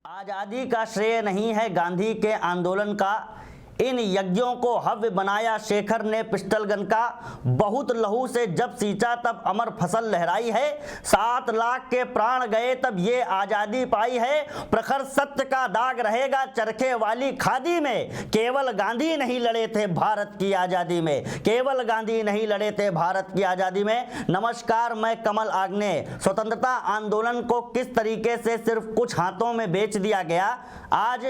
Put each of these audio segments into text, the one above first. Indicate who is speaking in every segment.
Speaker 1: आज़ादी का श्रेय नहीं है गांधी के आंदोलन का, इन यज्ञों को हव्य बनाया शेखर ने पिस्टल गन का। बहुत लहू से जब सींचा तब अमर फसल लहराई है, 7 लाख के प्राण गए तब ये आज़ादी पाई है। प्रखर सत्य का दाग रहेगा चरखे वाली खादी में, केवल गांधी नहीं लड़े थे भारत की आज़ादी में, केवल गांधी नहीं लड़े थे भारत की आज़ादी में। नमस्कार, मैं कमल आग्ने। स्वतंत्रता आंदोलन को किस तरीके से सिर्फ कुछ हाथों में बेच दिया गया, आज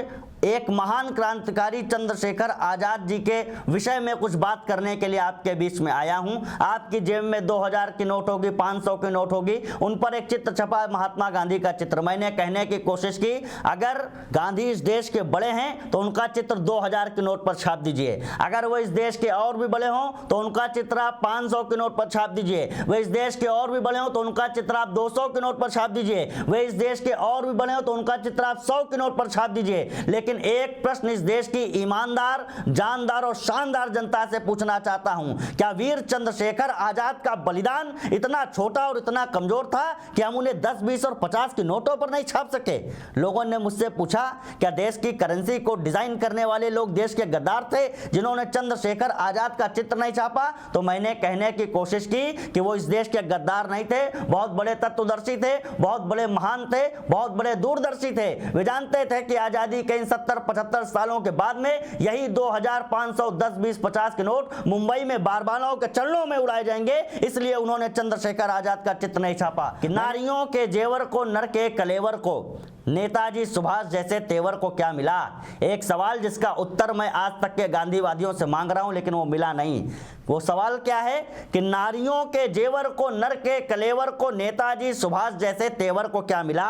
Speaker 1: एक महान क्रांतिकारी चंद्रशेखर आजाद जी के विषय में कुछ बात करने के लिए आपके बीच में आया हूं। आपकी जेब में 2000 की नोट होगी, 500 की नोट होगी, उन पर एक चित्र छपा है, महात्मा गांधी का चित्र। मैंने कहने की कोशिश की, अगर गांधी इस देश के बड़े हैं तो उनका चित्र 2000 की नोट पर छाप दीजिए, अगर वो इस देश के और भी बड़े हों तो उनका चित्र आप 500 की नोट पर छाप दीजिए, वे इस देश के और भी बड़े हों तो उनका चित्र आप 200 की नोट पर छाप दीजिए, वे इस देश के और भी बड़े हों तो उनका चित्र आप 100 की नोट पर छाप दीजिए। लेकिन एक प्रश्न इस देश की ईमानदार, जानदार और शानदार जनता से पूछना चाहता हूं, क्या वीर चंद्रशेखर आजाद का बलिदान इतना छोटा और इतना कमजोर था कि हम उन्हें 10, 20 और 50 की नोटों पर नहीं छाप सके? लोगों ने मुझसे पूछा, क्या देश की करेंसी को डिजाइन करने वाले लोग देश के गद्दार थे जिन्होंने चंद्रशेखर आजाद का चित्र नहीं छापा? तो मैंने कहने की कोशिश की कि वो इस देश के गद्दार नहीं थे, बहुत बड़े तत्वदर्शी थे, बहुत बड़े महान थे, बहुत बड़े दूरदर्शी थे। वे जानते थे कि आजादी के इन 70-75 सालों के बाद में यही 2500, 10, 20, 50 के नोट मुंबई में बारबानों के चरणों में उड़ाए जाएंगे, इसलिए उन्होंने चंद्रशेखर आजाद का चित्र नहीं छापा। कि नारियों के जेवर को, नर के कलेवर को, नेताजी सुभाष जैसे तेवर को क्या मिला? एक सवाल जिसका उत्तर मैं आज तक के गांधीवादियों से मांग रहा हूं, लेकिन वो मिला नहीं। वो सवाल क्या है कि नारियों के जेवर को, नर के कलेवर को, नेताजी सुभाष जैसे तेवर को क्या मिला?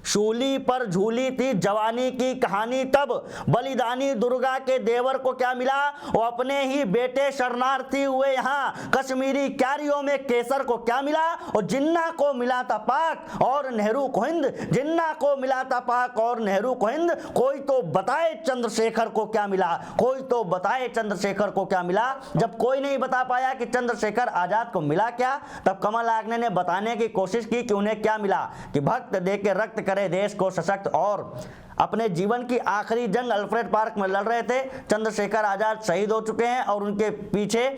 Speaker 1: शूली पर झूली थी जवानी की कहानी तब, बलिदानी दुर्गा के देवर को क्या मिला? वो अपने ही बेटे शरणार्थी हुए यहाँ, कश्मीरी क्यारियों में केसर को क्या मिला? और जिन्ना को मिला था पाक और नेहरू को हिंद, जिन्ना को मिला था पाक और नेहरू को हिंद। कोई तो बताए चंद्रशेखर को क्या मिला, कोई तो बताए चंद्रशेखर को क्या मिला? जब कोई नहीं बता पाया कि चंद्रशेखर आजाद को मिला क्या, तब कमल आग्ने ने बताने की कोशिश की कि उन्हें क्या मिला। कि भक्त दे के रक्त करे देश को सशक्त, और अपने जीवन की आखिरी जंग अल्फ्रेड पार्क में लड़ रहे थे। चंद्रशेखर आजाद शहीद हो चुके हैं और उनके पीछे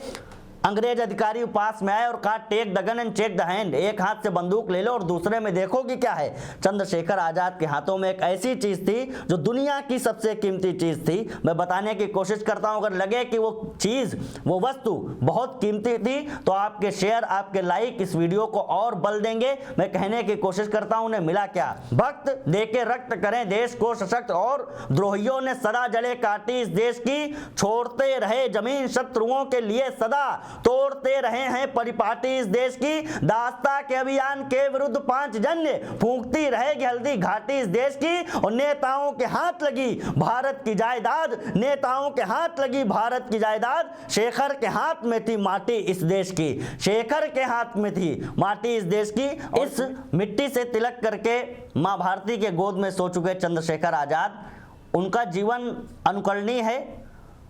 Speaker 1: अंग्रेज अधिकारी पास में आए और कहा, take the gun and check the hand, एक हाथ से बंदूक ले लो और दूसरे में देखो कि क्या है। चंद्रशेखर आजाद के हाथों में एक ऐसी चीज थी जो दुनिया की सबसे कीमती चीज थी। मैं बताने की कोशिश करता हूं, अगर लगे कि वो चीज, वो वस्तु बहुत कीमती थी तो आपके शेयर, आपके लाइक इस वीडियो को और बल देंगे। मैं कहने की कोशिश करता हूं, उन्हें मिला क्या? भक्त देके रक्त करें देश को सशक्त, और द्रोहियों ने सदा जड़े काटी इस देश की, छोड़ते रहे जमीन शत्रुओं के लिए सदा, तोड़ते रहे हैं परिपाटी इस देश की। दास्ता के अभियान के विरुद्ध 5 जन्य, फूंकती रहेगी हल्दी घाटी इस देश की। और नेताओं के हाथ लगी भारत की जायदाद, नेताओं के हाथ लगी भारत की जायदाद। शेखर के हाथ में थी माटी इस देश की, शेखर के हाथ में थी माटी इस देश की। इस मिट्टी से तिलक करके मां भारती के गोद में सो चुके चंद्रशेखर आजाद, उनका जीवन अनुकरणीय है,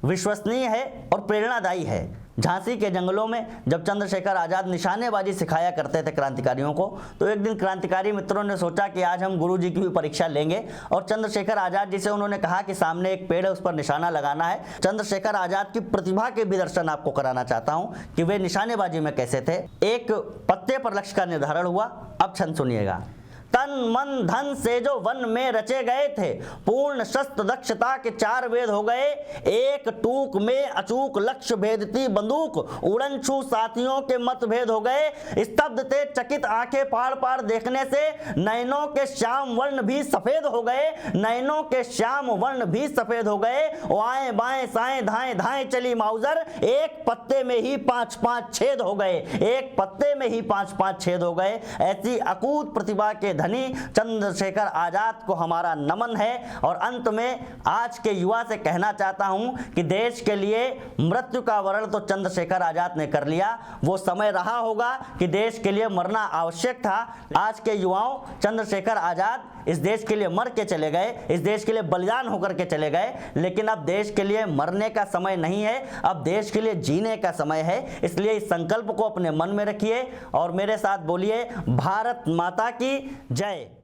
Speaker 1: विश्वसनीय है और प्रेरणादायी है। झांसी के जंगलों में जब चंद्रशेखर आजाद निशानेबाजी सिखाया करते थे क्रांतिकारियों को, तो एक दिन क्रांतिकारी मित्रों ने सोचा कि आज हम गुरुजी की भी परीक्षा लेंगे, और चंद्रशेखर आजाद जी से उन्होंने कहा कि सामने एक पेड़ है, उस पर निशाना लगाना है। चंद्रशेखर आजाद की प्रतिभा के भी दर्शन आपको कराना चाहता हूं कि वे निशानेबाजी में कैसे थे। एक पत्ते पर लक्ष्य का निर्धारण हुआ। अब छंद सुनिएगा। तन मन धन से जो वन में रचे गए थे, पूर्ण शस्त्र दक्षता के 4 वेद हो गए। एक टूक में अचूक लक्ष्य भेदती बंदूक, उड़न छू साथियों के मतभेद हो गए। स्तब्ध थे चकित आंखें पार पार देखने से, नैनों के श्याम वर्ण भी सफेद हो गए, नैनों के श्याम वर्ण भी सफेद हो गए। आए बाएं साएं धाएं धाएं चली माउजर, एक पत्ते में ही 5-5 छेद हो गए, एक पत्ते में ही 5-5 छेद हो गए। ऐसी अकूत प्रतिभा के धनी चंद्रशेखर आजाद को हमारा नमन है। और अंत में आज के युवा से कहना चाहता हूं कि देश के लिए मृत्यु का वर्ण तो चंद्रशेखर आजाद ने कर लिया, वो समय रहा होगा कि देश के लिए मरना आवश्यक था। आज के युवाओं, चंद्रशेखर आजाद इस देश के लिए मर के चले गए, इस देश के लिए बलिदान होकर के चले गए, लेकिन अब देश के लिए मरने का समय नहीं है, अब देश के लिए जीने का समय है। इसलिए इस संकल्प को अपने मन में रखिए और मेरे साथ बोलिए, भारत माता की जय।